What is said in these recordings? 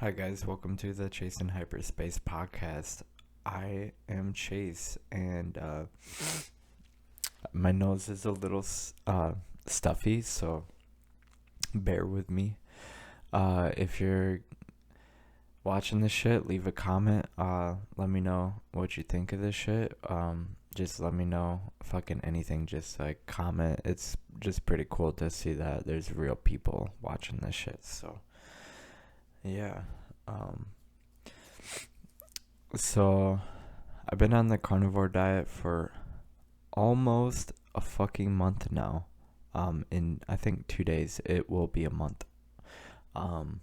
Hi guys, welcome to the Chase in Hyperspace podcast. I am Chase, and my nose is a little stuffy, so bear with me. If you're watching this shit, leave a comment. Let me know what you think of this shit. Just let me know fucking anything. Just like comment. It's just pretty cool to see that there's real people watching this shit. So yeah. Um, so I've been on the carnivore diet for almost a fucking month now. In I think 2 days it will be a month. Um,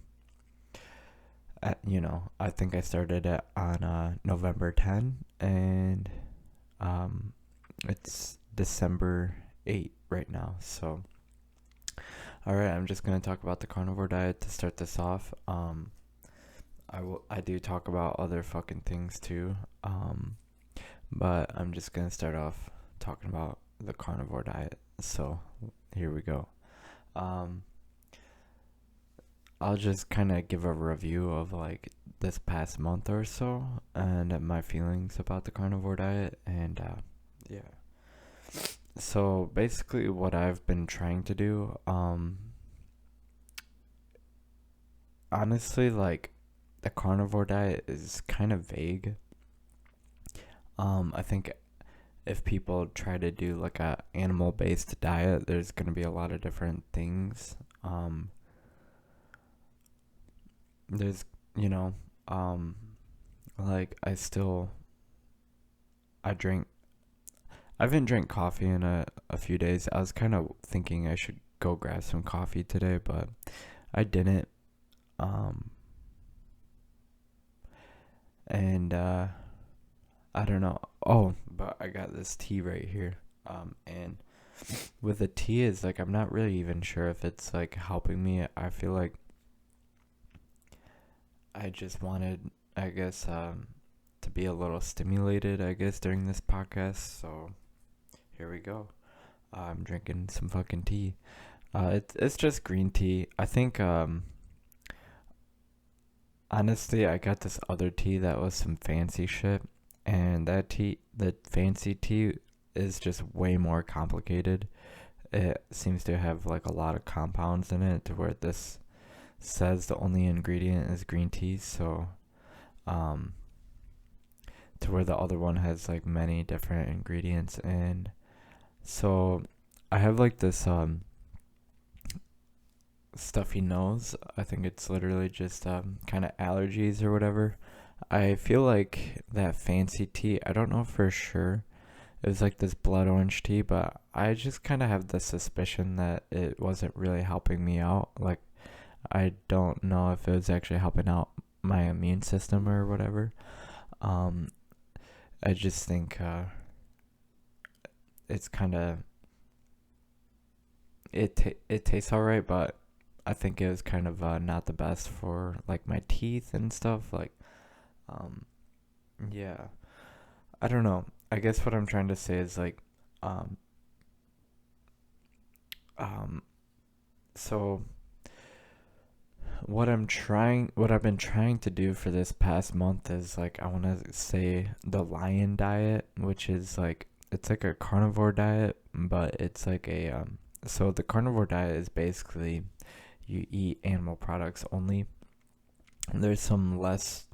I think I started it on November 10, and um, it's December 8 right now. So, all right, I'm just gonna talk about the carnivore diet to start this off. I do talk about other fucking things too. But I'm just gonna start off talking about the carnivore diet. So here we go. Um, I'll just kind of give a review of like this past month or so and my feelings about the carnivore diet. And yeah. So basically, what I've been trying to do, honestly, like the carnivore diet is kind of vague. I think if people try to do like a animal based diet, there's gonna be a lot of different things. There's you know, um, like I drink. I haven't drank coffee in a few days. I was kind of thinking I should go grab some coffee today, but I didn't. Um, and I don't know. Oh, but I got this tea right here. And with the tea is like I'm not really even sure if it's like helping me. I feel like I just wanted, I guess, to be a little stimulated, I guess, during this podcast. So here we go. I'm drinking some fucking tea. It's just green tea. I think honestly, I got this other tea that was some fancy shit, and the fancy tea, is just way more complicated. It seems to have like a lot of compounds in it, to where this says the only ingredient is green tea. So um to where the other one has like many different ingredients. And so I have like this stuffy nose. I think it's literally just kind of allergies or whatever. I feel like that fancy tea, I don't know for sure. It was like this blood orange tea, but I just kind of have the suspicion that it wasn't really helping me out. Like, I don't know if it was actually helping out my immune system or whatever. Um, I just think it's kind of it tastes alright, but I think it was kind of not the best for like my teeth and stuff. Like, um, yeah, I don't know. I guess what I'm trying to say is like, um, um, so what I've been trying to do for this past month is like I want to say the lion diet, which is like it's like a carnivore diet, but it's like a so the carnivore diet is basically you eat animal products only. There's some less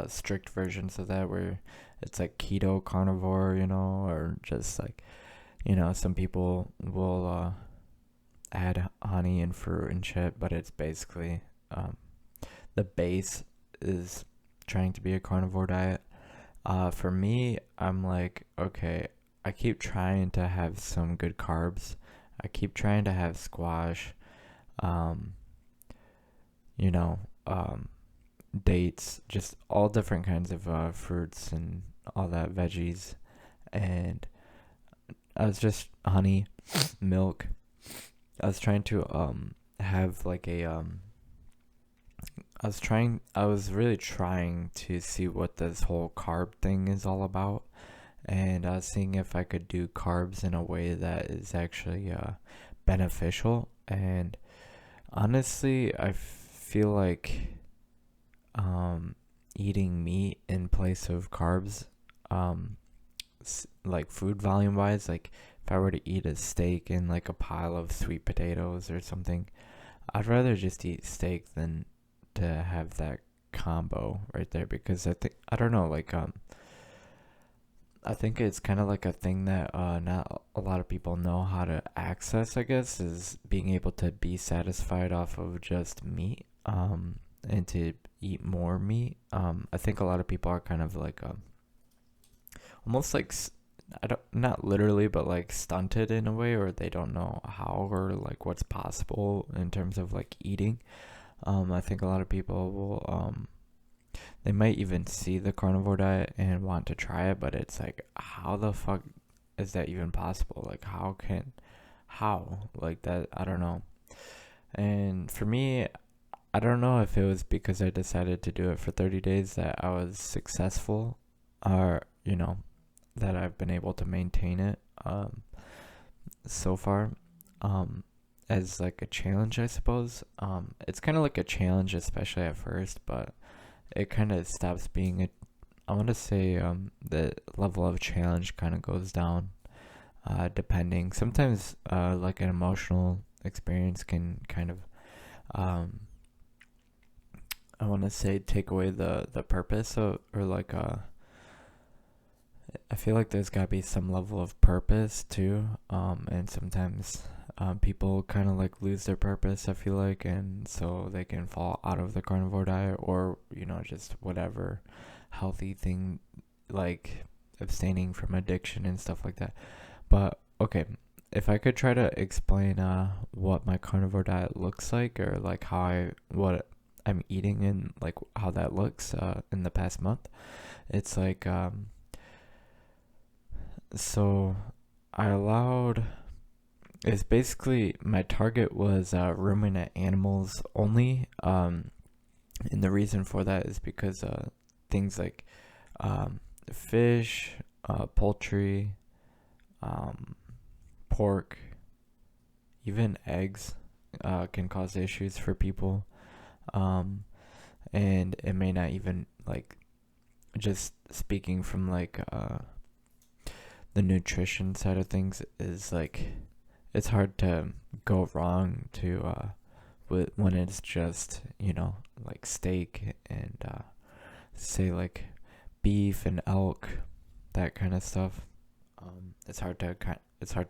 strict versions of that where it's like keto carnivore, or just like, some people will add honey and fruit and shit, but it's basically the base is trying to be a carnivore diet. For me, I'm like, okay, I keep trying to have some good carbs. I keep trying to have squash, um, you know, um, dates, just all different kinds of fruits and all that veggies. And I was just honey, milk. I was trying to have like a I was really trying to see what this whole carb thing is all about, and I was seeing if I could do carbs in a way that is actually beneficial. And honestly, I feel like eating meat in place of carbs, um, like food volume wise. Like if I were to eat a steak and like a pile of sweet potatoes or something, I'd rather just eat steak than to have that combo right there, because I don't know, like I think it's kind of like a thing that not a lot of people know how to access, I guess, is being able to be satisfied off of just meat, and to eat more meat. I think a lot of people are kind of like almost like I don't, not literally, but like stunted in a way, or they don't know how or like what's possible in terms of like eating. I think a lot of people will they might even see the carnivore diet and want to try it, but it's like, how the fuck is that even possible? Like, how? Like that, I don't know. And for me, I don't know if it was because I decided to do it for 30 days that I was successful, or, that I've been able to maintain it so far. As like a challenge, I suppose. It's kind of like a challenge, especially at first, but it kind of stops being a. I want to say the level of challenge kind of goes down, depending. Sometimes like an emotional experience can kind of I want to say take away the purpose of, or like I feel like there's got to be some level of purpose too, and sometimes people kind of like lose their purpose, I feel like, and so they can fall out of the carnivore diet, or just whatever healthy thing, like abstaining from addiction and stuff like that. But okay, if I could try to explain what my carnivore diet looks like, or like what I'm eating and like how that looks in the past month, it's like so I allowed. It's basically my target was ruminant animals only. And the reason for that is because things like fish, poultry, pork, even eggs can cause issues for people. And it may not even, like, just speaking from like the nutrition side of things, is like it's hard to go wrong to when it's just like steak and say like beef and elk, that kind of stuff. It's hard to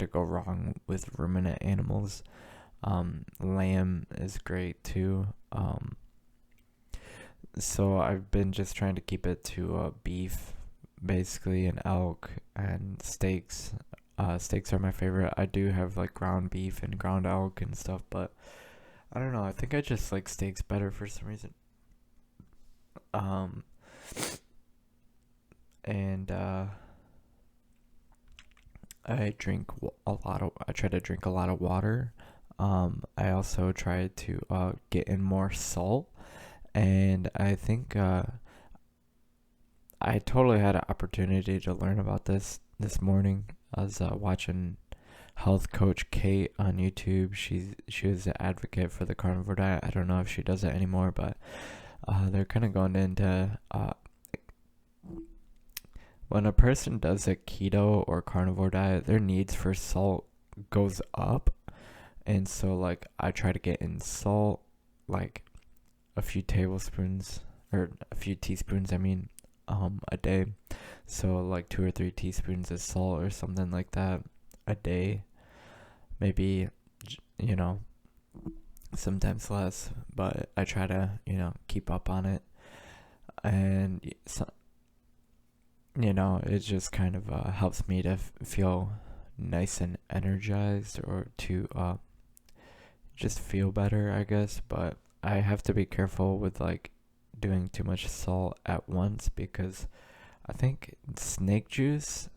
go wrong with ruminant animals. Lamb is great too. So I've been just trying to keep it to beef, basically, and elk and steaks. Steaks are my favorite. I do have like ground beef and ground elk and stuff, but I don't know. I think I just like steaks better for some reason. Um, and I try to drink a lot of water. I also try to get in more salt, and I think I totally had an opportunity to learn about this morning. I was watching health coach Kate on YouTube. She was an advocate for the carnivore diet. I don't know if she does it anymore, but they're kind of going into when a person does a keto or carnivore diet, their needs for salt goes up. And so like I try to get in salt, like a few tablespoons, or a few teaspoons, I mean, a day. So like 2 or 3 teaspoons of salt or something like that a day. Maybe, sometimes less, but I try to, keep up on it. And so, it just kind of helps me to feel nice and energized, or to just feel better, I guess. But I have to be careful with like doing too much salt at once, because I think snake juice,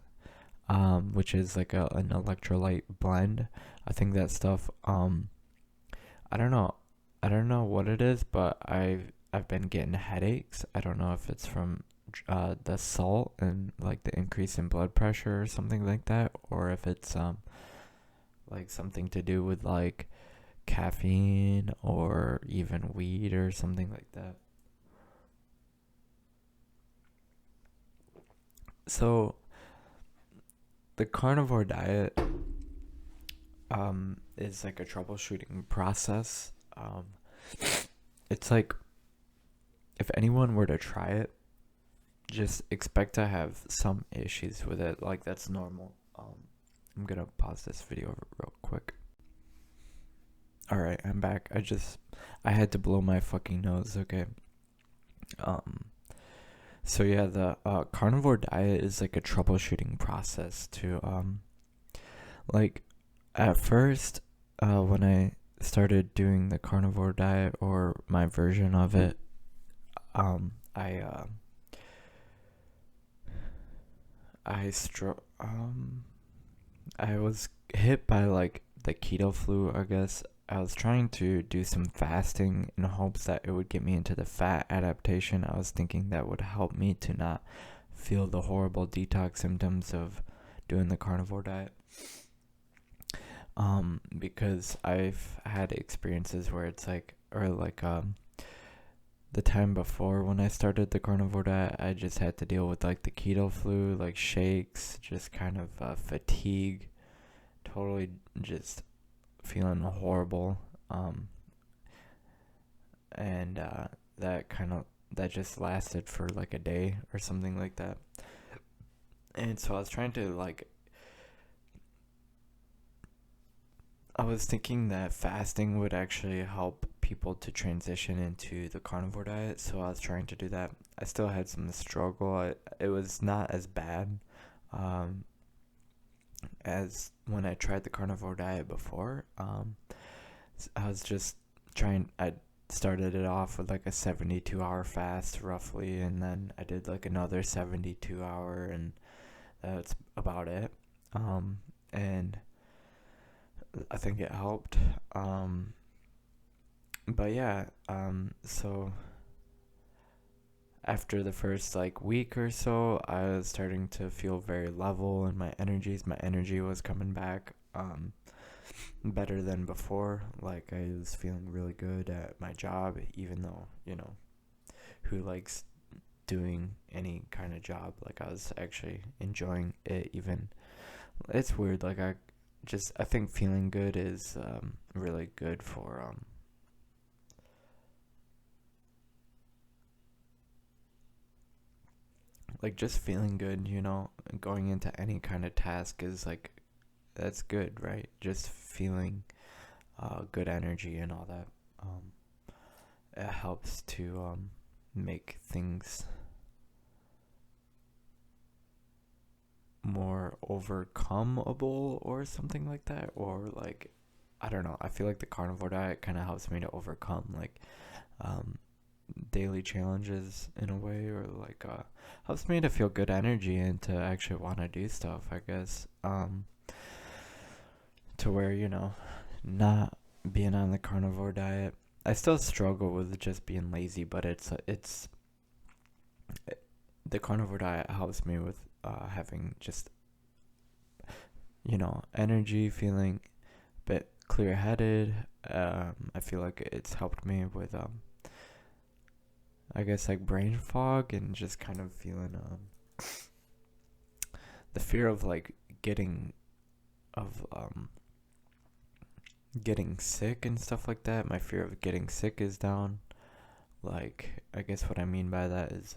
which is like an electrolyte blend, I think that stuff, I don't know, what it is, but I've been getting headaches. I don't know if it's from the salt and like the increase in blood pressure or something like that, or if it's like something to do with like caffeine or even weed or something like that. So the carnivore diet is like a troubleshooting process. It's like if anyone were to try it, just expect to have some issues with it. Like that's normal. I'm gonna pause this video real quick. All right, I'm back. I had to blow my fucking nose. Okay. Um. So yeah, the carnivore diet is like a troubleshooting process to like at first when I started doing the carnivore diet or my version of it, um I uh I was hit by like the keto flu, I guess. I was trying to do some fasting in hopes that it would get me into the fat adaptation. I was thinking that would help me to not feel the horrible detox symptoms of doing the carnivore diet. Because I've had experiences where it's like, or like, the time before when I started the carnivore diet, I just had to deal with like the keto flu, like shakes, just kind of fatigue, totally just feeling horrible. And that just lasted for like a day or something like that. And so I was thinking that fasting would actually help people to transition into the carnivore diet, so I was trying to do that. I still had some struggle. It was not as bad um, as when I tried the carnivore diet before. I was just I started it off with like a 72-hour fast roughly, and then I did like another 72-hour, and that's about it. And I think it helped. But yeah, so after the first like week or so, I was starting to feel very level in my energies. My energy was coming back better than before. Like I was feeling really good at my job, even though, who likes doing any kind of job? Like I was actually enjoying it even. It's weird, like I think feeling good is really good for like just feeling good, going into any kind of task is like that's good, right? Just feeling good energy and all that. It helps to make things more overcomeable or something like that, or like I don't know. I feel like the carnivore diet kind of helps me to overcome like um, daily challenges in a way, or like helps me to feel good energy and to actually want to do stuff, I guess. To where not being on the carnivore diet, I still struggle with just being lazy, but it's the carnivore diet helps me with having just energy, feeling a bit clear headed. I feel like it's helped me with I guess like brain fog and just kind of feeling the fear of like getting of getting sick and stuff like that. My fear of getting sick is down. Like I guess what I mean by that is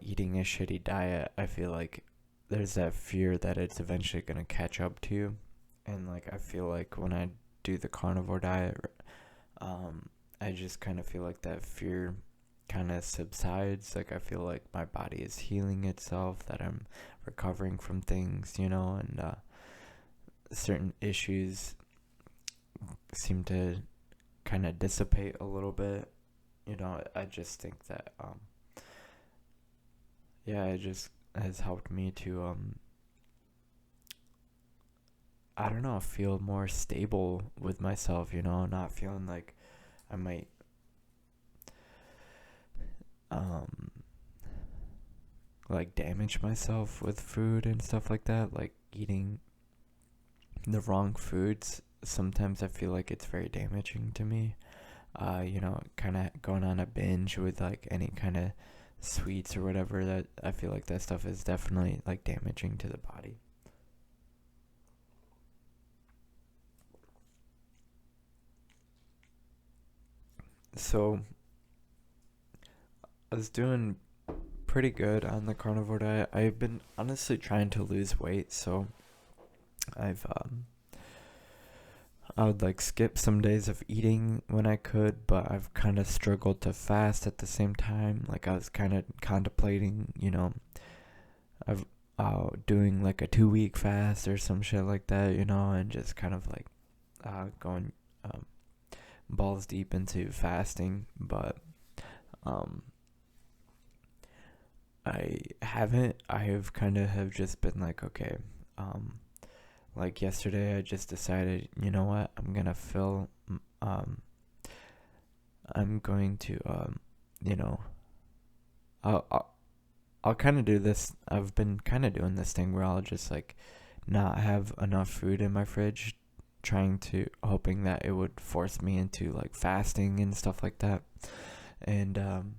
eating a shitty diet. I feel like there's that fear that it's eventually going to catch up to you. And like I feel like when I do the carnivore diet, I just kind of feel like that fear kind of subsides. Like I feel like my body is healing itself, that I'm recovering from things, and certain issues seem to kind of dissipate a little bit. I just think that yeah, it just has helped me to I don't know, feel more stable with myself, not feeling like I might um like damage myself with food and stuff like that, like eating the wrong foods. Sometimes I feel like it's very damaging to me. Kind of going on a binge with like any kind of sweets or whatever, that I feel like that stuff is definitely like damaging to the body. So I was doing pretty good on the carnivore diet. I've been honestly trying to lose weight, so I've I would like skip some days of eating when I could, but I've kind of struggled to fast at the same time. Like I was kind of contemplating, I've doing like a 2 week fast or some shit like that, and just kind of like going um, balls deep into fasting, but um, I haven't. I have kind of have just been like, okay, like yesterday, I just decided, you know what, um, I'm going to, you know, I'll, I'll, I'll kind of do this. I've been kind of doing this thing where I'll just like not have enough food in my fridge, hoping that it would force me into like fasting and stuff like that. And,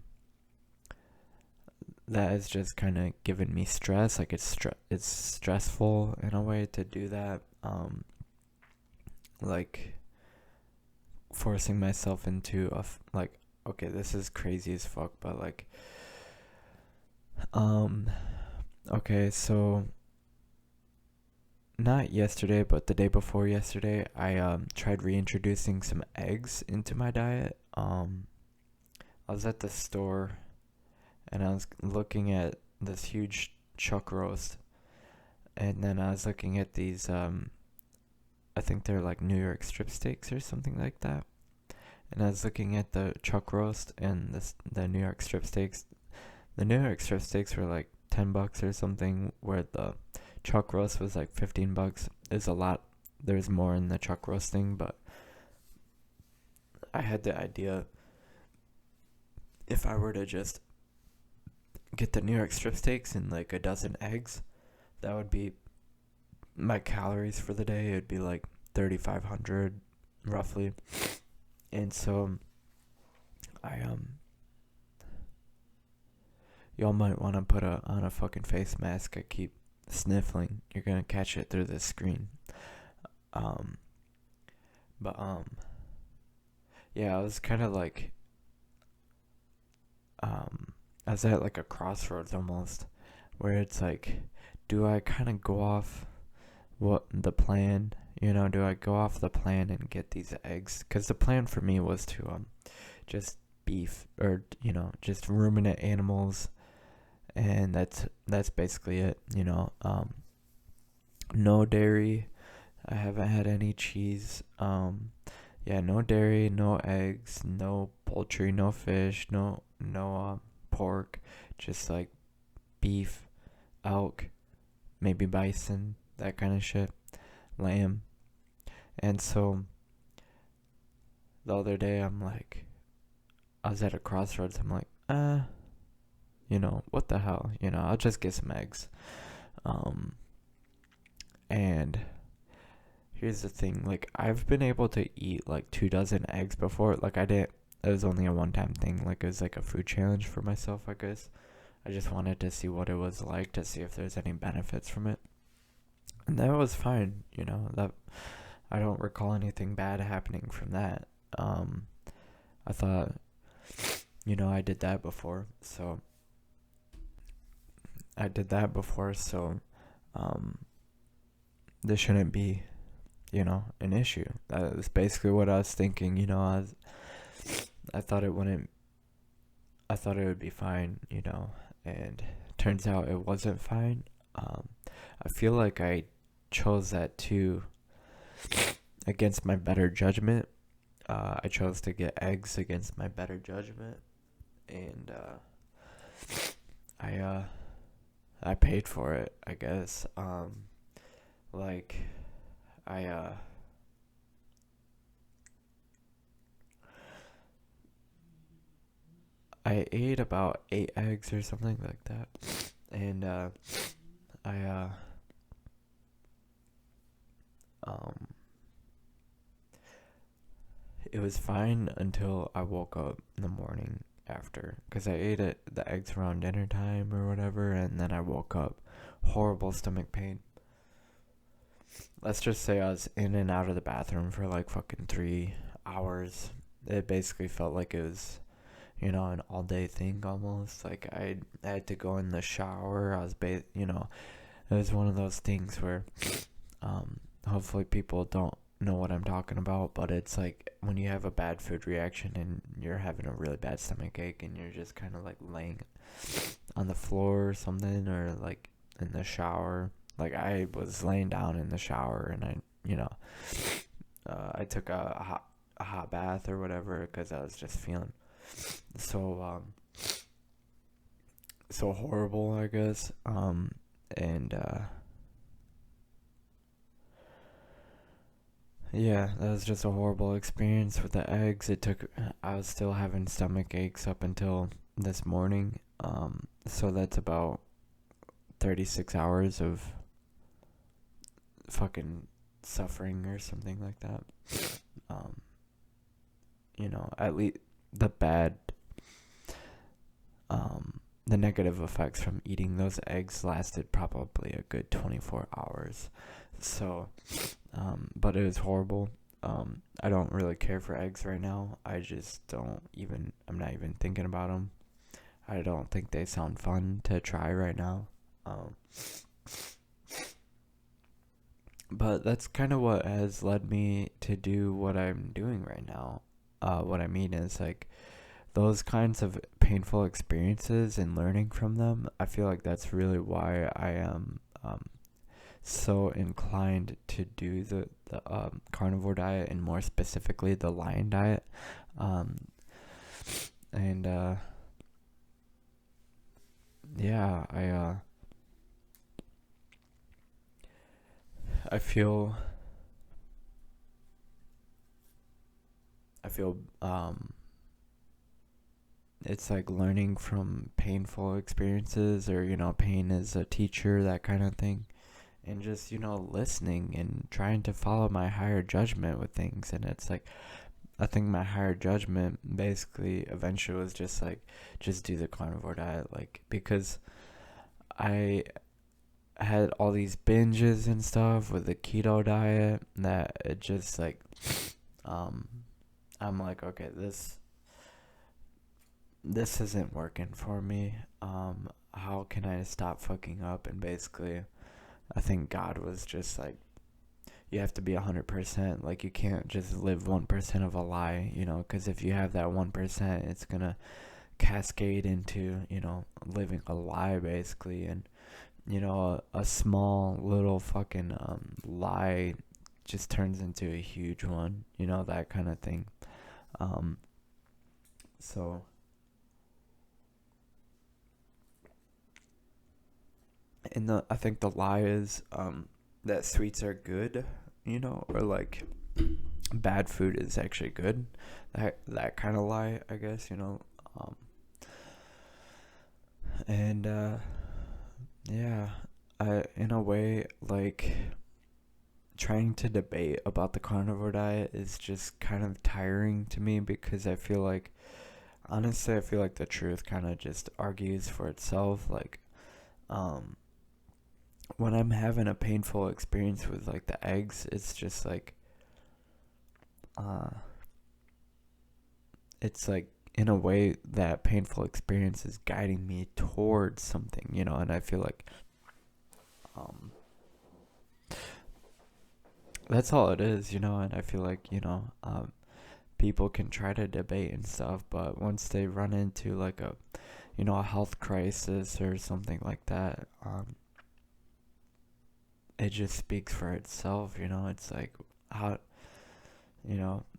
that has just kind of given me stress. Like it's stressful in a way to do that. Like forcing myself into like, okay, this is crazy as fuck, but like, um okay, so not yesterday but the day before yesterday, I tried reintroducing some eggs into my diet. I was at the store and I was looking at this huge chuck roast, and then I was looking at these I think they're like New York strip steaks or something like that. And I was looking at the chuck roast and the New York strip steaks. The New York strip steaks were like $10 or something, where the chuck roast was like $15. There's a lot. There's more in the chuck roast thing, but I had the idea, if I were to just get the New York strip steaks and like a dozen eggs, that would be my calories for the day. It'd be like 3,500 roughly. And so I y'all might want to put on a fucking face mask. I keep sniffling. You're gonna catch it through the screen. Um, but yeah, I was kind of like I was at like a crossroads almost, where it's like, do I kind of go off what the plan? Do I go off the plan and get these eggs? Because the plan for me was to just beef, or just ruminant animals, and that's basically it. No dairy. I haven't had any cheese. Yeah, no dairy, no eggs, no poultry, no fish, no pork, just like beef, elk, maybe bison, that kind of shit, lamb. And so the other day, I was at a crossroads. I'm like, what the hell? I'll just get some eggs. And here's the thing, like, I've been able to eat like 2 dozen eggs before. Like, I didn't, it was only a one-time thing. Like, it was like a food challenge for myself, I guess. I just wanted to see what it was like, to see if there's any benefits from it. And that was fine, that I don't recall anything bad happening from that. I thought, I did that before, so this shouldn't be, an issue. That was basically what I was thinking. I thought it wouldn't. I thought it would be fine, and turns out it wasn't fine. I feel like I chose that too against my better judgment. I chose to get eggs against my better judgment, and I paid for it, I guess. Like I I ate about 8 eggs or something like that, and I um it was fine until I woke up in the morning at after, because I ate the eggs around dinner time or whatever, and then I woke up, horrible stomach pain. Let's just say I was in and out of the bathroom for like fucking 3 hours. It basically felt like it was, an all day thing almost. Like I had to go in the shower. It was one of those things where, hopefully people don't know what I'm talking about, but it's like when you have a bad food reaction and you're having a really bad stomach ache and you're just kind of like laying on the floor or something, or like in the shower. Like I was laying down in the shower and I took a hot bath or whatever because I was just feeling so so horrible, I guess. And Yeah, that was just a horrible experience with the eggs. I was still having stomach aches up until this morning. So that's about 36 hours of fucking suffering or something like that. Um, at least the bad, the negative effects from eating those eggs lasted probably a good 24 hours. So, but it was horrible. I don't really care for eggs right now. I'm not even thinking about them. I don't think they sound fun to try right now. But that's kind of what has led me to do what I'm doing right now. What I mean is like those kinds of painful experiences and learning from them. I feel like that's really why I am so inclined to do the carnivore diet, and more specifically the lion diet. And yeah, I feel it's like learning from painful experiences, or pain is a teacher, that kind of thing. And just listening and trying to follow my higher judgment with things. And it's like, I think my higher judgment basically eventually was just like, just do the carnivore diet, like, because I had all these binges and stuff with the keto diet that it just like, I'm like, okay, this isn't working for me. How can I stop fucking up? And basically, I think God was just like, you have to be 100%. Like, you can't just live 1% of a lie, because if you have that 1%, it's gonna cascade into, living a lie, basically. And, a small little fucking lie just turns into a huge one, that kind of thing. So, I think the lie is that sweets are good, or like bad food is actually good. That kind of lie, I guess, and yeah, in a way, like, trying to debate about the carnivore diet is just kind of tiring to me, because honestly, I feel like the truth kind of just argues for itself. Like, when I'm having a painful experience with like the eggs, it's just like, it's like, in a way, that painful experience is guiding me towards something, and I feel like, that's all it is, and I feel like, people can try to debate and stuff, but once they run into like a health crisis or something like that, it just speaks for itself. It's like, how,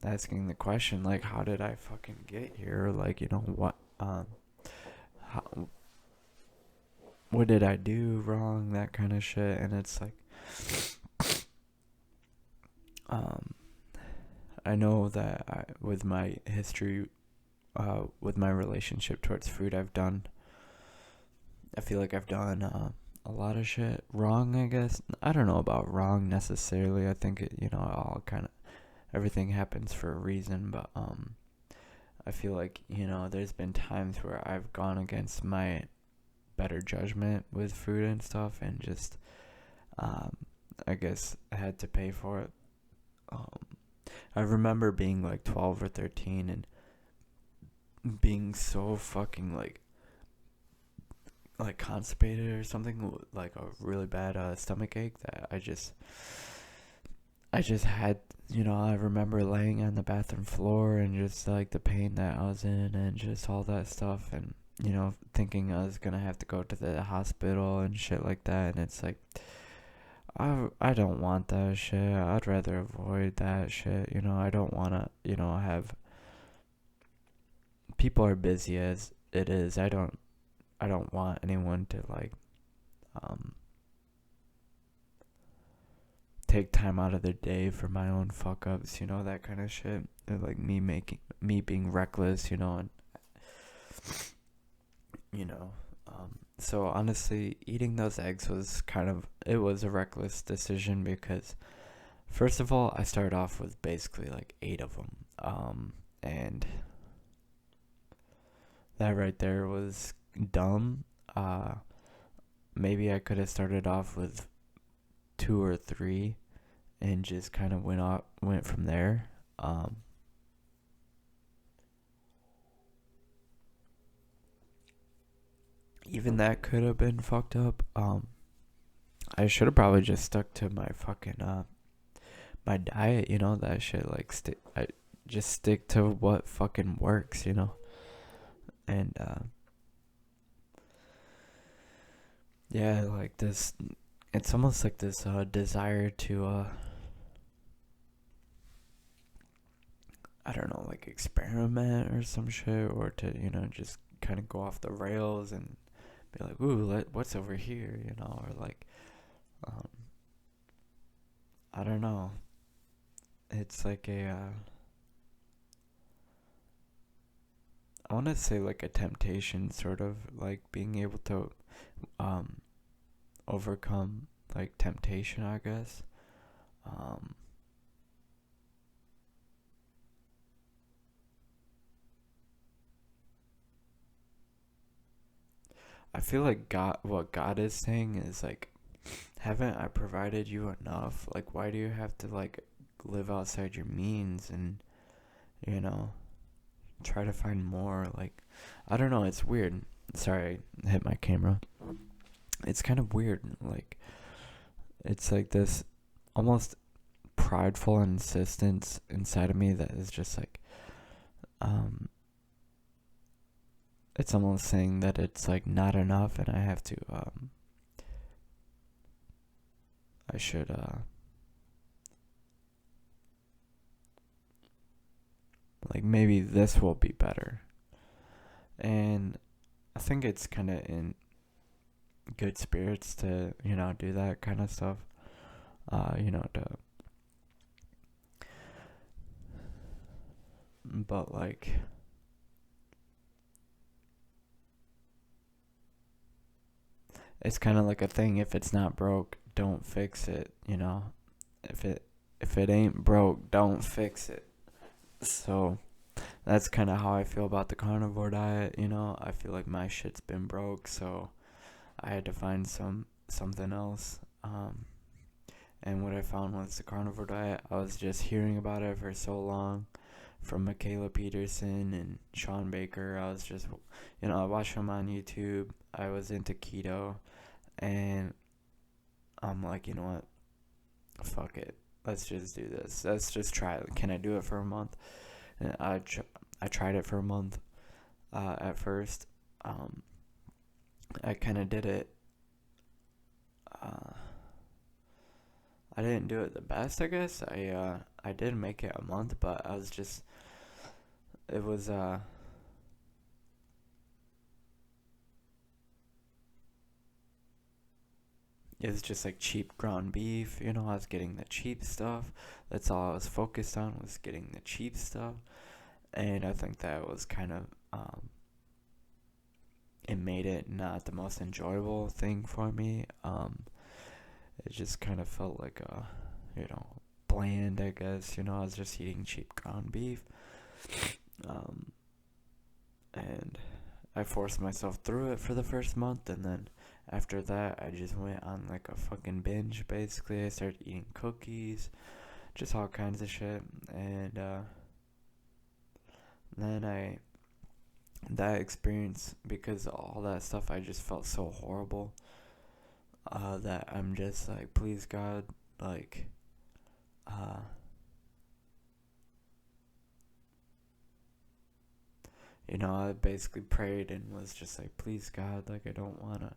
asking the question, like, how did I fucking get here? Like, what did I do wrong? That kind of shit. And it's like, I know that with my history, with my relationship towards food, I feel like I've done a lot of shit wrong, I guess. I don't know about wrong necessarily. I think it, all kind of, everything happens for a reason, but I feel like, there's been times where I've gone against my better judgment with food and stuff, and just, um, I guess I had to pay for it. Um, I remember being like 12 or 13 and being so fucking like constipated or something, like a really bad stomach ache, that I just had, I remember laying on the bathroom floor and just like the pain that I was in and just all that stuff, and thinking I was gonna have to go to the hospital and shit like that. And it's like, I don't want that shit. I'd rather avoid that shit. I don't wanna, have, people are busy as it is. I don't want anyone to like um take time out of their day for my own fuck ups, that kind of shit. Or like me being reckless, and you know. So honestly, eating those eggs was it was a reckless decision because first of all, I started off with basically like 8 of them. And that right there was dumb. Maybe I could have started off with 2 or 3 and just kind of went from there. Even that could have been fucked up. I should have probably just stuck to my fucking my diet, that shit. Like I just stick to what fucking works, and yeah, like this. It's almost like this desire to I don't know, like experiment or some shit, or to just kind of go off the rails and be like, ooh, what's over here, or like, um, I don't know. It's like I want to say like a temptation, sort of like being able to um, overcome like temptation, I guess. Um, I feel like what God is saying is like, haven't I provided you enough? Like, why do you have to like live outside your means and you know try to find more? Like, I don't know. It's weird. Sorry, I hit my camera. It's kind of weird. Like, it's like this almost prideful insistence inside of me that is just like, um, it's almost saying that it's like not enough, and I have to, I should, like maybe this will be better. And I think it's kind of in good spirits to, do that kind of stuff. To, but like, it's kind of like a thing. If it's not broke, don't fix it. If it if it ain't broke, don't fix it. So that's kind of how I feel about the carnivore diet. I feel like my shit's been broke, so I had to find something else. And what I found was the carnivore diet. I was just hearing about it for so long from Michaela Peterson and Sean Baker. I was just, I watched them on YouTube. I was into keto, and I'm like, you know what? Fuck it. Let's just do this. Let's just try it. Can I do it for a month? And I tried it for a month at first. Um, I kind of did it. Uh, I didn't do it the best, I guess. I did make it a month, but I was just it was it was just like cheap ground beef. I was getting the cheap stuff. That's all I was focused on, was getting the cheap stuff. And I think that was kind of it made it not the most enjoyable thing for me. It just kind of felt like bland, I guess. I was just eating cheap ground beef. Um, and I forced myself through it for the first month, and then after that, I just went on like a fucking binge. Basically, I started eating cookies, just all kinds of shit, and then that experience, because of all that stuff, I just felt so horrible. That I'm just like, please God, like, uh, I basically prayed and was just like, please God, like, I don't wanna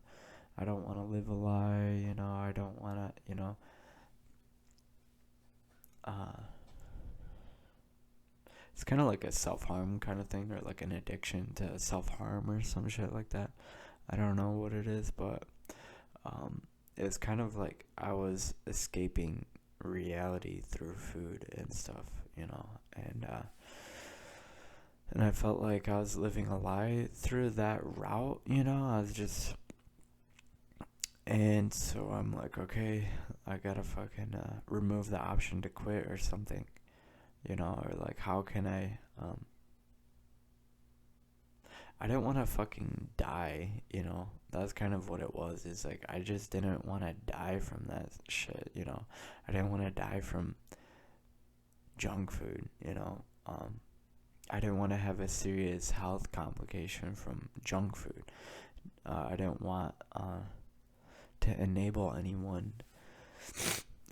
live a lie, I don't wanna, uh, it's kind of like a self-harm kind of thing, or like an addiction to self-harm or some shit like that. I don't know what it is, but um, it was kind of like I was escaping reality through food and stuff, and I felt like I was living a lie through that route, I was just, and so I'm like, okay, I gotta fucking remove the option to quit or something, or like, how can I didn't want to fucking die, That's kind of what it was. Is like, I just didn't want to die from that shit, I didn't want to die from junk food, I didn't want to have a serious health complication from junk food. I didn't want to enable anyone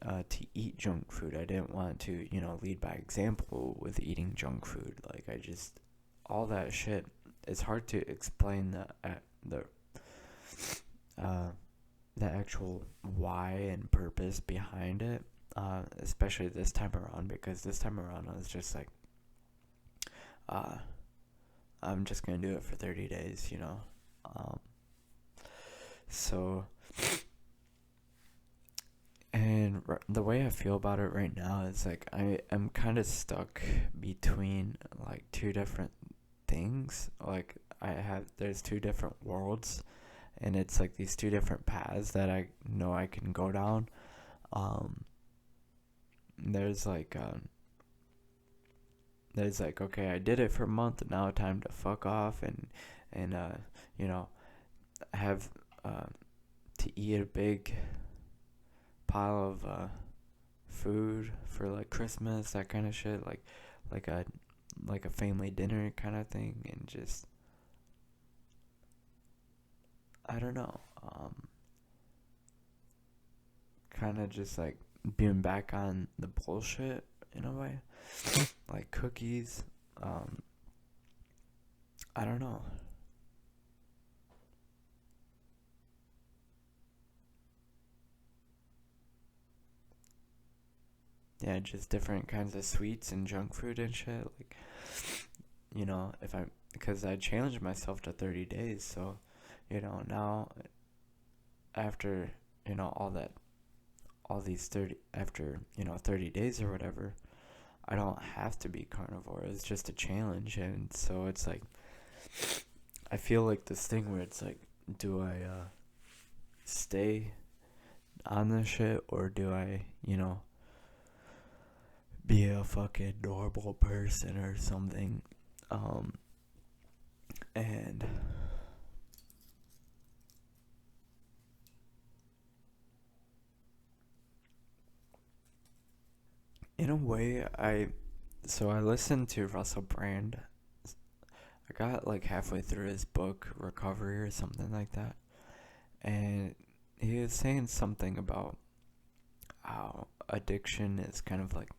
to eat junk food. I didn't want to, lead by example with eating junk food. Like, I just, all that shit, it's hard to explain uh, the actual why and purpose behind it, especially this time around, because this time around I was just like, I'm just gonna do it for 30 days, so, and the way I feel about it right now is like, I am kind of stuck between like two different things. Like, there's two different worlds, and it's like these two different paths that I know I can go down. Um, there's like, okay, I did it for a month, now time to fuck off and have to eat a big pile of food for like Christmas, that kind of shit, like a like a family dinner kind of thing, and just, I don't know, kind of just like being back on the bullshit in a way, like cookies. Um, I don't know. Yeah, just different kinds of sweets and junk food and shit. Like, if because I challenged myself to 30 days, so, now after, all these 30, after, 30 days or whatever, I don't have to be carnivore. It's just a challenge, and so it's like, I feel like this thing where it's like, do I stay on this shit, or do I, be a fucking normal person or something? Um, and in a way, I listened to Russell Brand. I got like halfway through his book, Recovery or something like that, and he was saying something about how addiction is kind of like,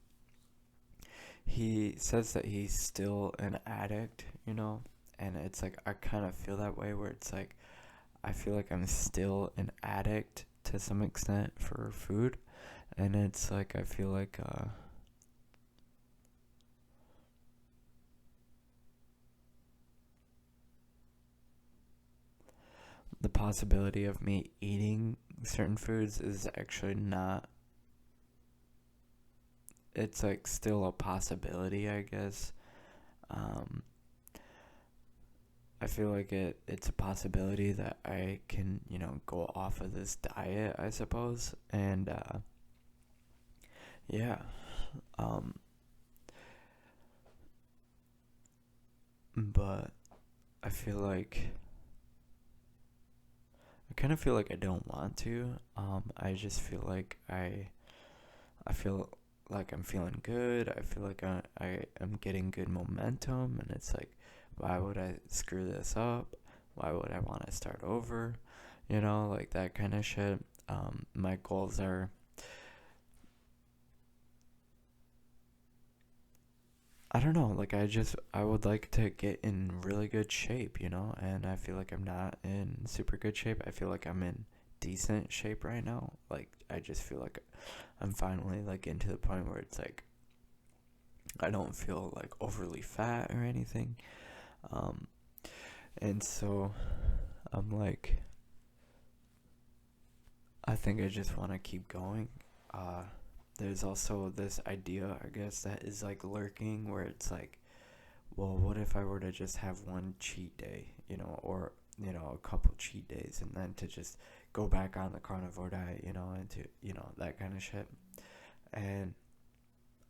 he says that he's still an addict, and it's like, I kind of feel that way, where it's like, I feel like I'm still an addict to some extent for food, and it's like, I feel like the possibility of me eating certain foods is actually not, it's like still a possibility, I guess. um I feel like it's a possibility that I can, go off of this diet, I suppose. And yeah. Um but I feel like I kind of feel like I don't want to. I just feel like I feel like I'm feeling good. I feel like I am getting good momentum, and it's like, why would I screw this up? Why would I want to start over? Like that kind of shit. My goals are, I don't know, like I would like to get in really good shape, and I feel like I'm not in super good shape. I feel like I'm in decent shape right now. Like I just feel like I'm finally like into the point where it's like I don't feel like overly fat or anything. Um, and so I'm like, I think I just want to keep going. Uh, there's also this idea, I guess, that is like lurking where it's like, well, what if I were to just have one cheat day, or, a couple cheat days and then to just go back on the carnivore diet, and to, that kind of shit. And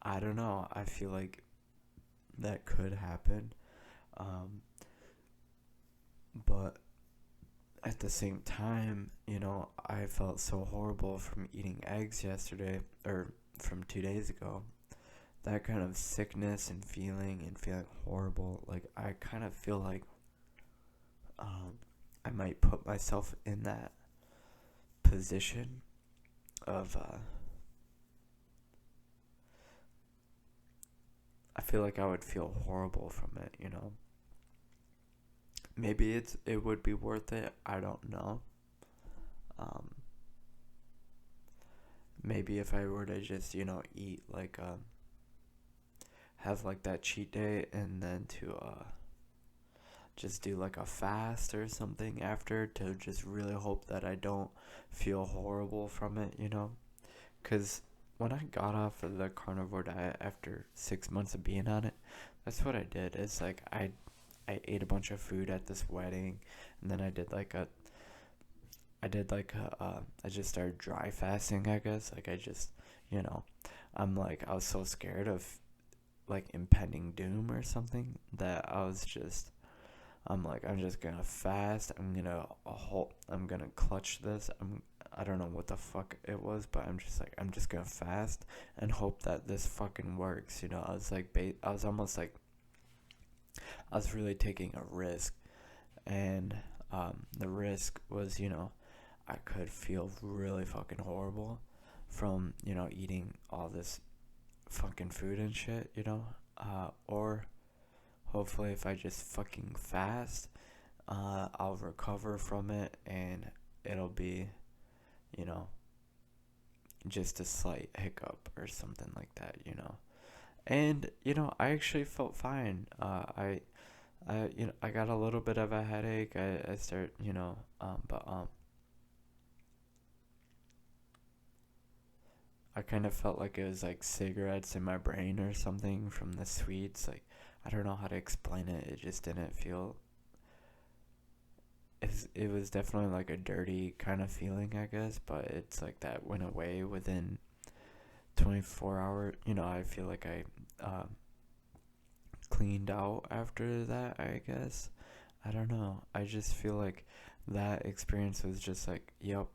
I don't know, I feel like that could happen. Um, but at the same time, I felt so horrible from eating eggs yesterday, or from 2 days ago. That kind of sickness and feeling horrible, like I kind of feel like um, I might put myself in that position of I feel like I would feel horrible from it. Maybe it would be worth it. I don't know. Um, maybe if I were to just eat like have like that cheat day and then to just do like a fast or something after to just really hope that I don't feel horrible from it. Because when I got off of the carnivore diet after 6 months of being on it, that's what I did. It's like I ate a bunch of food at this wedding, and then I just started dry fasting, I guess. Like I just, you know, I was so scared of like impending doom or something that I'm like, I'm just gonna fast. I'm gonna clutch this. I don't know what the fuck it was, but I'm just like, I'm just gonna fast and hope that this fucking works. I was like, I was almost like, I was really taking a risk, and the risk was, I could feel really fucking horrible from, eating all this fucking food and shit, or hopefully if I just fucking fast, I'll recover from it and it'll be, you know, just a slight hiccup or something like that. And, I actually felt fine. I got a little bit of a headache. I start, but I kind of felt like it was like cigarettes in my brain or something from the sweets. Like, I don't know how to explain it. It just didn't feel. It was definitely like a dirty kind of feeling, I guess, but it's like that went away within 24 hours. I feel like I cleaned out after that, I guess. I don't know. I just feel like that experience was just like, yep,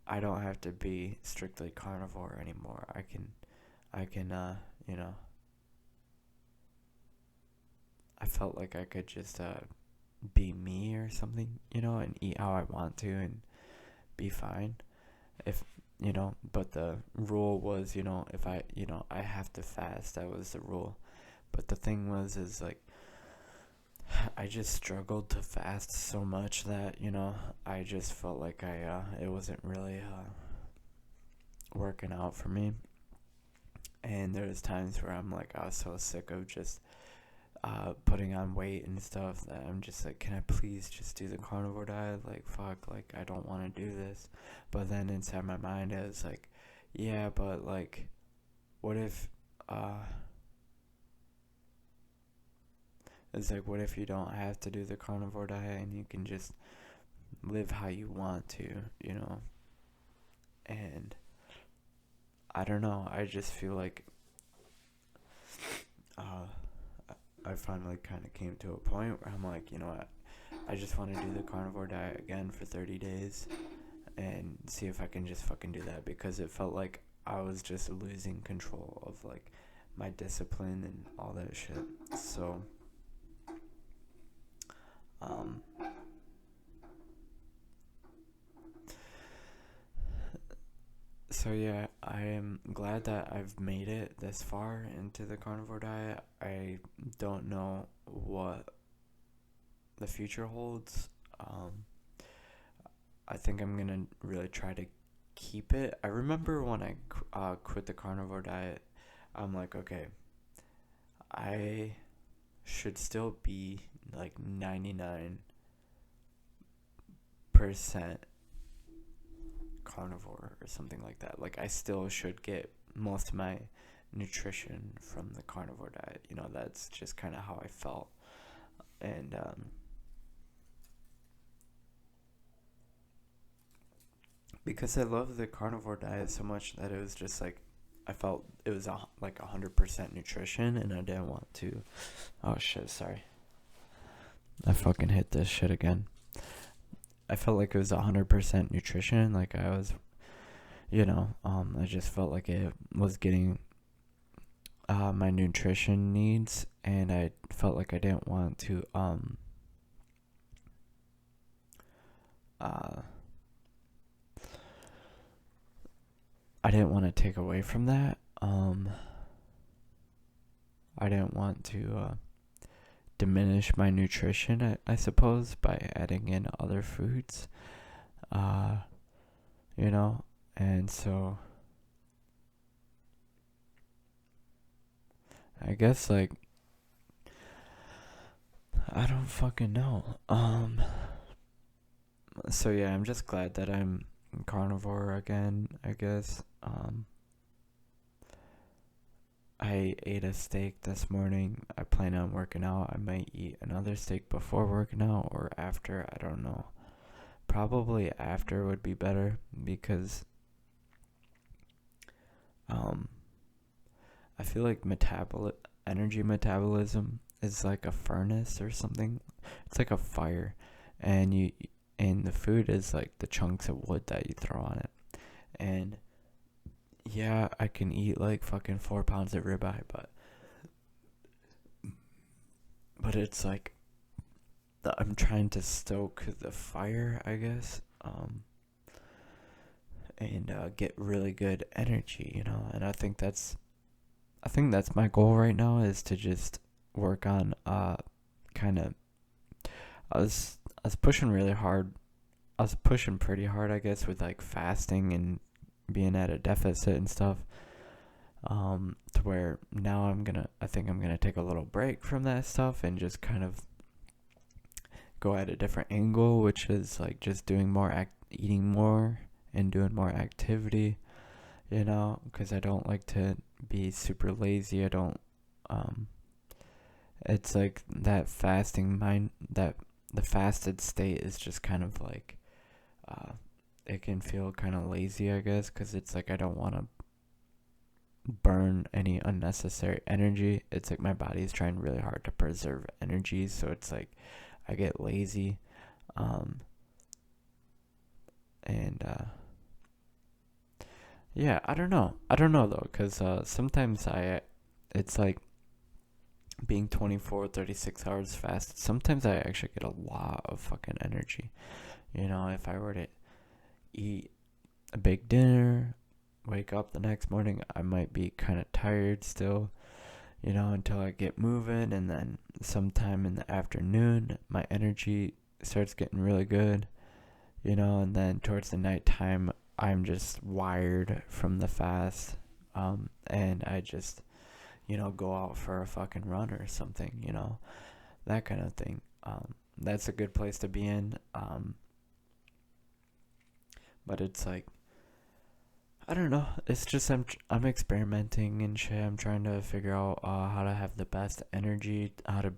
I don't have to be strictly carnivore anymore. I can, you know, I felt like I could just be me or something, and eat how I want to and be fine. If, but the rule was, if I have to fast, that was the rule. But the thing was, is like, I just struggled to fast so much that, I just felt like it wasn't really working out for me. And there was times where I'm like, I was so sick of just putting on weight and stuff that I'm just like, can I please just do the carnivore diet? Like, fuck, like, I don't want to do this. But then inside my mind, I was like, yeah, but like, what if, it's like, what if you don't have to do the carnivore diet and you can just live how you want to, And I don't know, I just feel like uh, I finally kind of came to a point where I'm like, you know what? I just want to do the carnivore diet again for 30 days and see if I can just fucking do that, because it felt like I was just losing control of like my discipline and all that shit. So um so yeah, I am glad that I've made it this far into the carnivore diet. I don't know what the future holds. Um I think I'm gonna really try to keep it. I remember when I quit the carnivore diet, I'm like, okay, I should still be like 99% carnivore or something like that. Like, I still should get most of my nutrition from the carnivore diet. You know, that's just kind of how I felt. And because I love the carnivore diet so much that it was just like, I felt it was like 100% nutrition, and I didn't want to. Oh shit! Sorry, I fucking hit this shit again. I felt like it was 100% nutrition. Like I was, I just felt like it was getting my nutrition needs, and I felt like I didn't want to uh, I didn't want to take away from that. I didn't want to diminish my nutrition, I suppose, by adding in other foods. Uh, you know, and so I guess like I don't fucking know. So yeah, I'm just glad that I'm carnivore again, I guess. I ate a steak this morning. I plan on working out. I might eat another steak before working out or after. I don't know. Probably after would be better, because um I feel like energy metabolism is like a furnace or something. It's like a fire, and the food is like the chunks of wood that you throw on it. And yeah, I can eat like fucking 4 pounds of ribeye, but it's like I'm trying to stoke the fire, I guess, and get really good energy, And I think that's my goal right now, is to just work on kind of. I was pushing really hard. I was pushing pretty hard, I guess, with like fasting and being at a deficit and stuff. To where now I think I'm gonna take a little break from that stuff and just kind of go at a different angle, which is like just doing eating more and doing more activity, because I don't like to be super lazy. I don't, it's like that the fasted state is just kind of like, it can feel kind of lazy, I guess, because it's like I don't want to burn any unnecessary energy. It's like my body's trying really hard to preserve energy, so it's like I get lazy. And yeah, I don't know. I don't know though, because sometimes it's like being 24, 36 hours fast. Sometimes I actually get a lot of fucking energy. If I were to eat a big dinner, wake up the next morning, I might be kind of tired still, until I get moving, and then sometime in the afternoon, my energy starts getting really good, and then towards the nighttime, I'm just wired from the fast, and I just, go out for a fucking run or something, that kind of thing. That's a good place to be in, but it's like, I don't know. It's just I'm experimenting and shit. I'm trying to figure out how to have the best energy, how to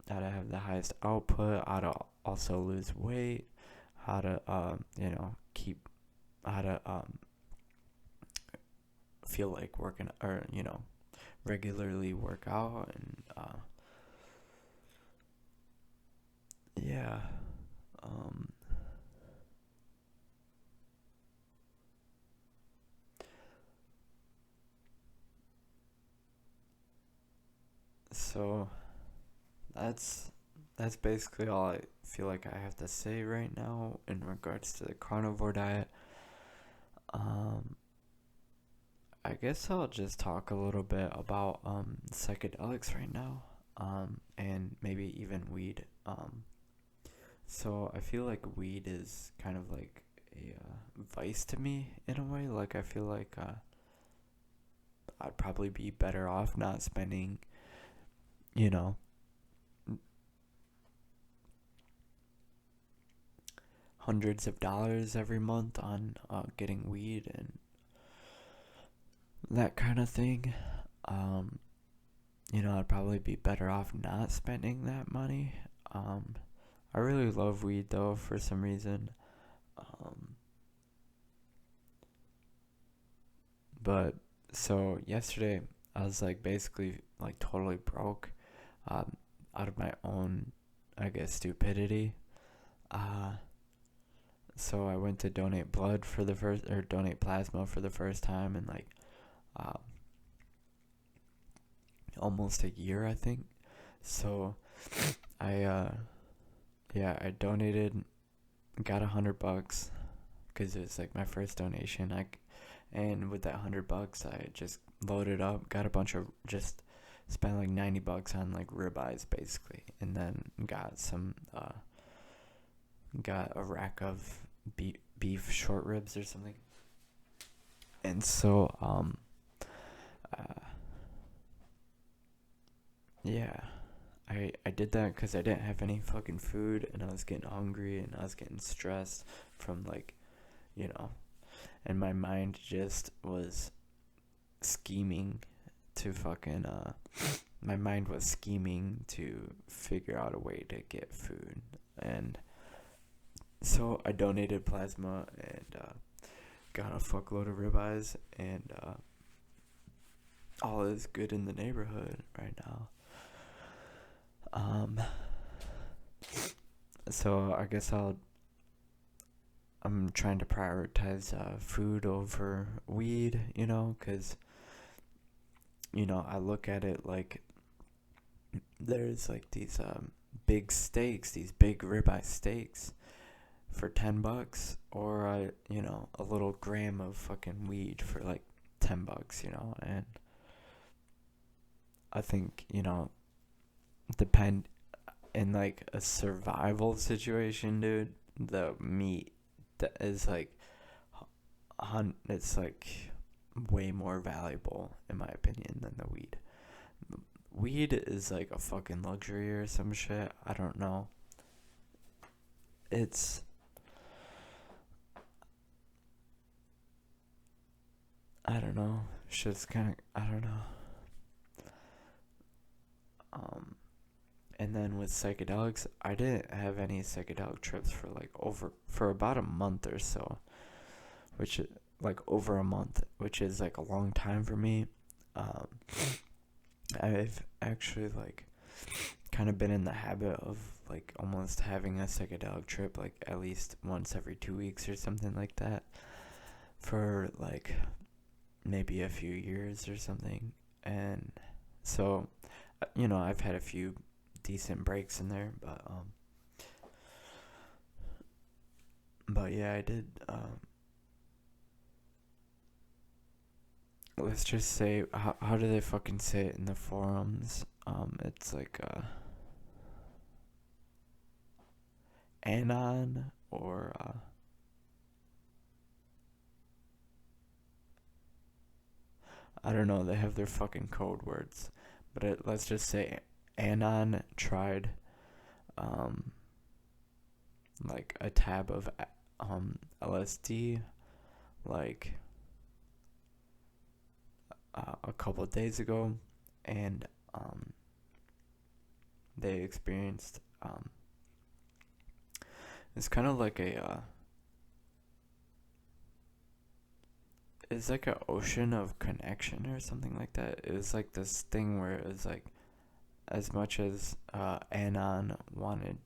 have the highest output, how to also lose weight, how to keep, how to feel like working, or regularly work out, and yeah. Um, so that's that's basically all I feel like I have to say right now in regards to the carnivore diet. Um, I guess I'll just talk a little bit about psychedelics right now, and maybe even weed. So I feel like weed is kind of like a vice to me in a way. Like I feel like I'd probably be better off not spending, you know, hundreds of dollars every month on getting weed and that kind of thing. Um, I'd probably be better off not spending that money. Um, I really love weed though for some reason. Um, but so yesterday I was like basically like totally broke, um, out of my own, I guess, stupidity. Uh, so I went to donate blood for the first, or donate plasma for the first time in like uh, almost a year, I think. So I yeah, I donated, got $100 because it was like my first donation. And with that $100, I just loaded up, got a bunch of, just spent like $90 on like ribeyes basically, and then got a rack of beef short ribs or something. And so uh, yeah, I did that because I didn't have any fucking food, and I was getting hungry, and I was getting stressed from like, you know, and my mind just was scheming to fucking my mind was scheming to figure out a way to get food. And so I donated plasma and got a fuckload of ribeyes, and all is good in the neighborhood right now. Um, so I guess I'm trying to prioritize food over weed, because I look at it like there's like these big steaks, these big ribeye steaks for $10, or a little gram of fucking weed for like $10, and I think depend in like a survival situation, dude. The meat that is like it's like way more valuable in my opinion than the weed. Weed is like a fucking luxury or some shit. I don't know. It's I don't know. Shit's kind of I don't know. Um, and then with psychedelics, I didn't have any psychedelic trips for about a month or so, which like over a month, which is like a long time for me. Um, I've actually like kind of been in the habit of like almost having a psychedelic trip like at least once every 2 weeks or something like that for like maybe a few years or something. And so, I've had a few decent breaks in there, but yeah, I did. Let's just say, how do they fucking say it in the forums? It's like anon, or I don't know. They have their fucking code words, but let's just say anon tried um like a tab of LSD like a couple of days ago, and they experienced it's kind of like it's like an ocean of connection or something like that. It was like this thing where it was like as much as Anon wanted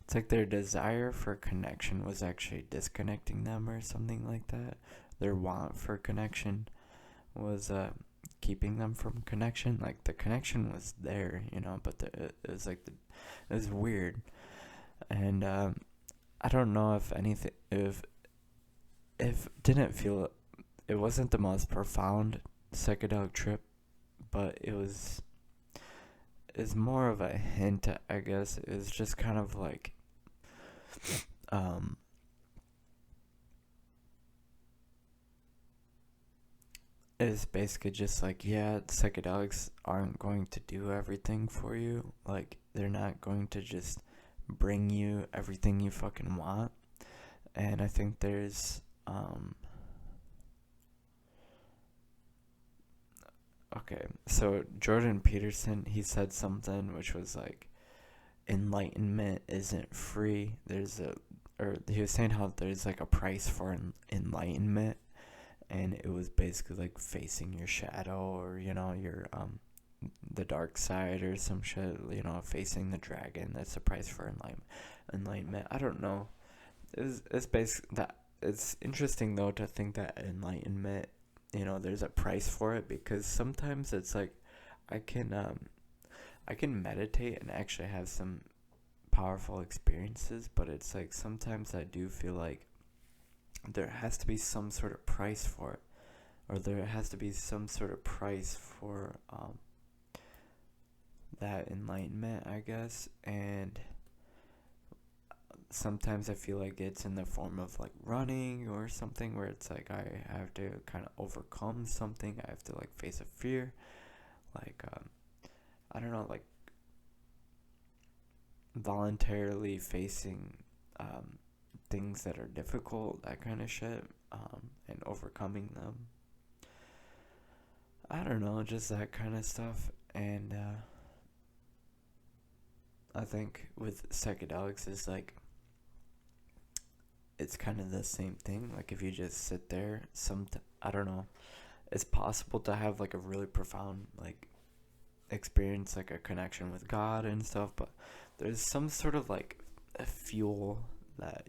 it's like their desire for connection was actually disconnecting them or something like that. Their want for connection was keeping them from connection. Like the connection was there, but it was like it was weird. And I don't know if anything, if didn't feel, it wasn't the most profound psychedelic trip, but it's more of a hint, I guess. It was just kind of like um it's basically just like, yeah, psychedelics aren't going to do everything for you. Like, they're not going to just bring you everything you fucking want. And I think there's, okay, so Jordan Peterson, he said something which was like, enlightenment isn't free. Or he was saying how there's like a price for enlightenment, and it was basically like facing your shadow, or your the dark side or some shit, facing the dragon. That's the price for enlightenment. I don't know. It's basically that. It's interesting though to think that enlightenment, there's a price for it, because sometimes it's like I can I can meditate and actually have some powerful experiences, but it's like sometimes I do feel like there has to be some sort of price for it, or there has to be some sort of price for that enlightenment, I guess. And sometimes I feel like it's in the form of like running or something, where it's like I have to kind of overcome something. I have to like face a fear, like I don't know, like voluntarily facing things that are difficult, that kind of shit, and overcoming them. I don't know, just that kind of stuff. And I think with psychedelics is like, it's kind of the same thing. Like if you just sit there, I don't know, it's possible to have like a really profound like experience, like a connection with God and stuff, but there's some sort of like a fuel that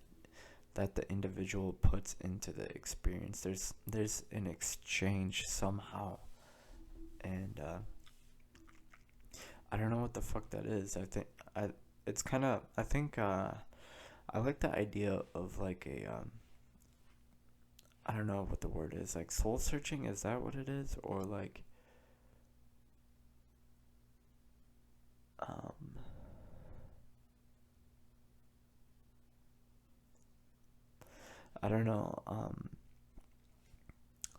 the individual puts into the experience. There's an exchange somehow, and I don't know what the fuck that is. It's kind of, I think I like the idea of like a I don't know what the word is, like soul searching. Is that what it is, or like um I don't know.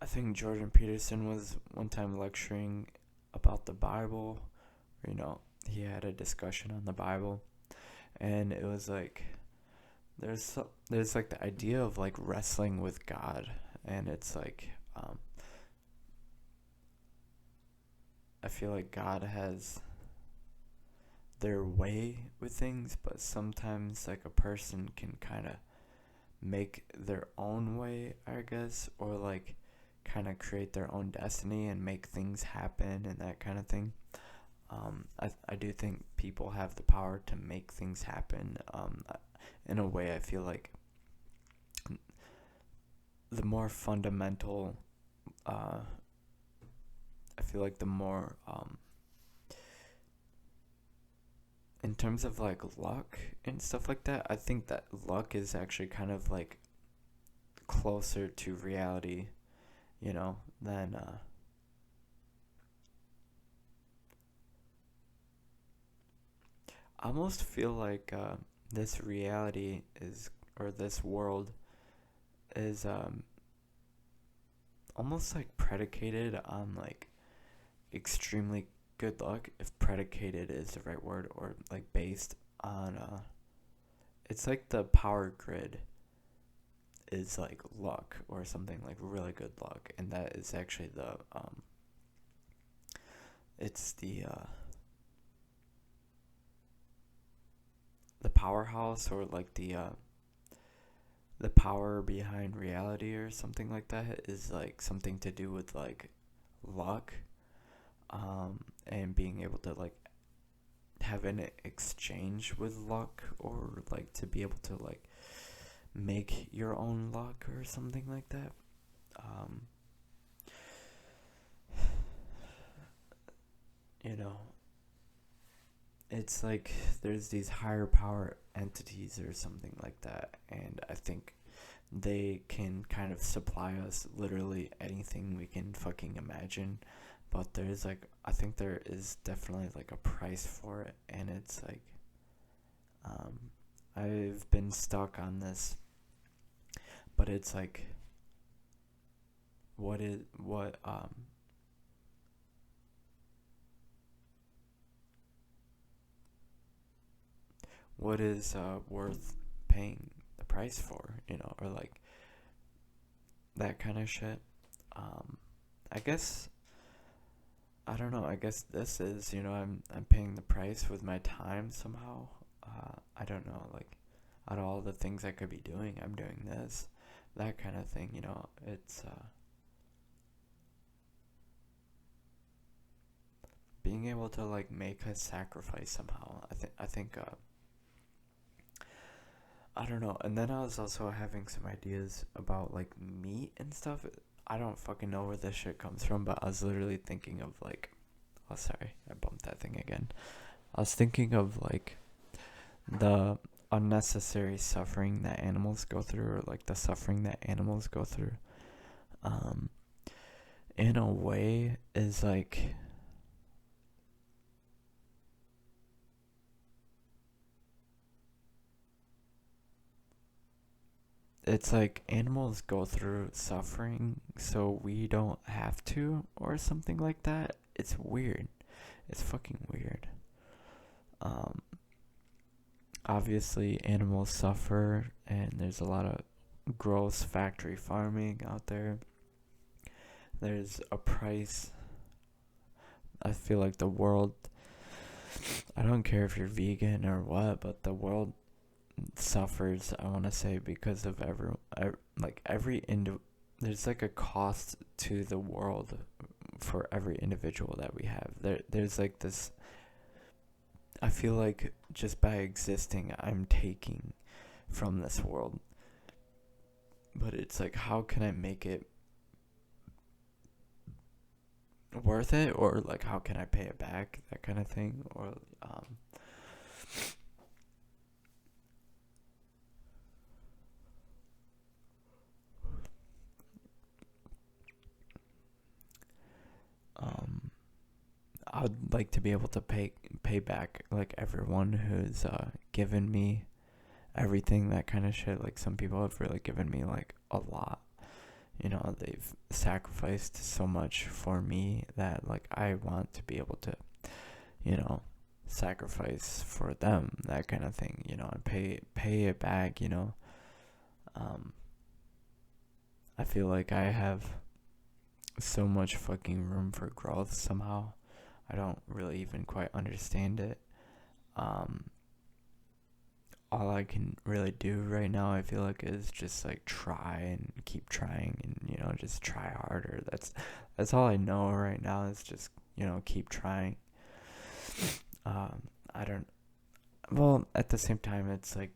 I think Jordan Peterson was one time lecturing about the Bible. He had a discussion on the Bible, and it was like there's like the idea of like wrestling with God, and it's like I feel like God has their way with things, but sometimes like a person can kind of make their own way, I guess, or like kind of create their own destiny and make things happen and that kind of thing. I do think people have the power to make things happen. In a way, I feel like the more fundamental, I feel like the more, in terms of like luck and stuff like that, I think that luck is actually kind of like closer to reality, than I almost feel like this reality is, or this world is almost like predicated on like extremely good luck, if predicated is the right word, or like based on it's like the power grid is like luck, or something like really good luck, and that is actually it's the powerhouse, or like the power behind reality or something like that, is like something to do with like luck, and being able to like have an exchange with luck, or like to be able to like make your own luck or something like that. Um, you know, it's like there's these higher power entities or something like that, and I think they can kind of supply us literally anything we can fucking imagine. But there's like, I think there is definitely like a price for it, and it's like, um, I've been stuck on this, but it's like, what is what is worth paying the price for, or like that kind of shit. Um, I guess I don't know. I guess this is, I'm paying the price with my time somehow. I don't know, like out of all the things I could be doing, I'm doing this, that kind of thing. It's being able to like make a sacrifice somehow. I think I don't know. And then I was also having some ideas about like meat and stuff. I don't fucking know where this shit comes from, but I was literally thinking of like, oh sorry, I bumped that thing again. I was thinking of like the unnecessary suffering that animals go through, or like the suffering that animals go through. Um, in a way, is like, it's like animals go through suffering so we don't have to, or something like that. It's weird. It's fucking weird. Um, Obviously, animals suffer, and there's a lot of gross factory farming out there. There's a price. I feel like the world, I don't care if you're vegan or what, but the world suffers, I want to say, because of there's like a cost to the world for every individual that we have. There's like this, I feel like just by existing, I'm taking from this world. But it's like, how can I make it worth it, or like how can I pay it back, that kind of thing. Or um I would like to be able to pay back like everyone who's given me everything, that kind of shit. Like some people have really given me like a lot. They've sacrificed so much for me that like I want to be able to, you know, sacrifice for them, that kind of thing, and pay it back. Um I feel like I have so much fucking room for growth somehow. I don't really even quite understand it. Um, all I can really do right now, I feel like, is just like try and keep trying, and just try harder. That's all I know right now, is just keep trying. Um, I don't. Well, at the same time, it's like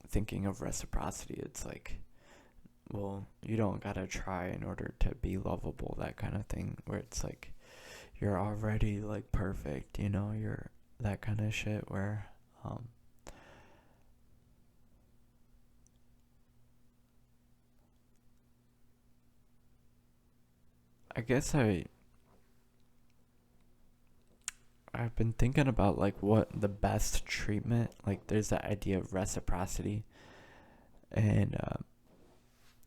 thinking of reciprocity. It's like, well, you don't gotta try in order to be lovable, that kind of thing. Where it's like, you're already like perfect, you're that kind of shit where I guess I've been thinking about like what the best treatment, like there's that idea of reciprocity, and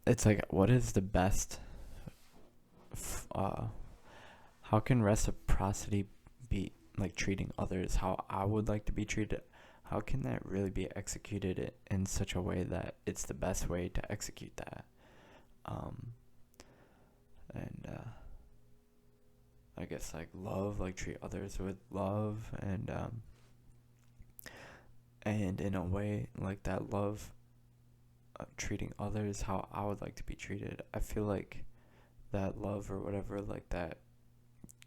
it's like, what is the best f- uh how can reciprocity be, like treating others how I would like to be treated? How can that really be executed in such a way that it's the best way to execute that? Um, and I guess like love, like treat others with love, and in a way like that love, treating others how I would like to be treated. I feel like that love or whatever like that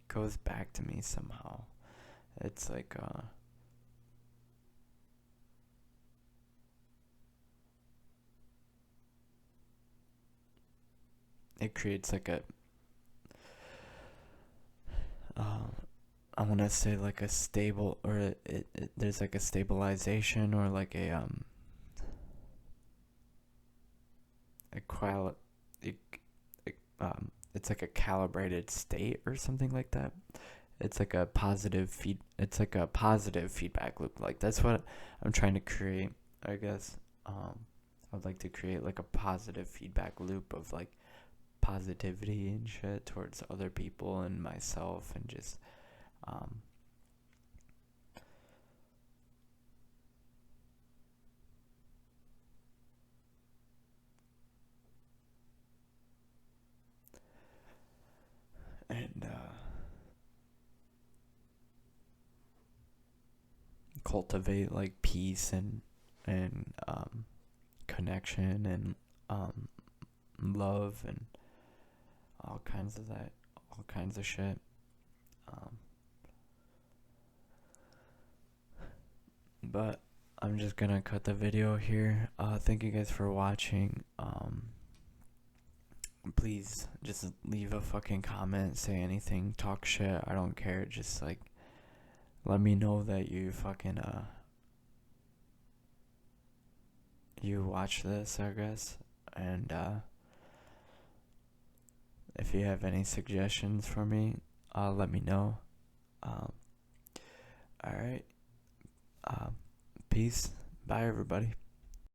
goes back to me somehow. It's like it creates like a uh, I want to say like a stable, or there's like a stabilization, or like a qual it, it's like a calibrated state or something like that. It's like a positive feed. It's like a positive feedback loop. Like that's what I'm trying to create, I guess. I'd like to create like a positive feedback loop of like positivity and shit towards other people and myself, and just um, and cultivate like peace and connection and um, love and all kinds of that, all kinds of shit. Um, but I'm just gonna cut the video here. Thank you guys for watching. Please just leave a fucking comment, say anything, talk shit. I don't care. Just like let me know that you fucking you watch this, I guess. And if you have any suggestions for me, let me know. Um, all right. Peace. Bye, everybody.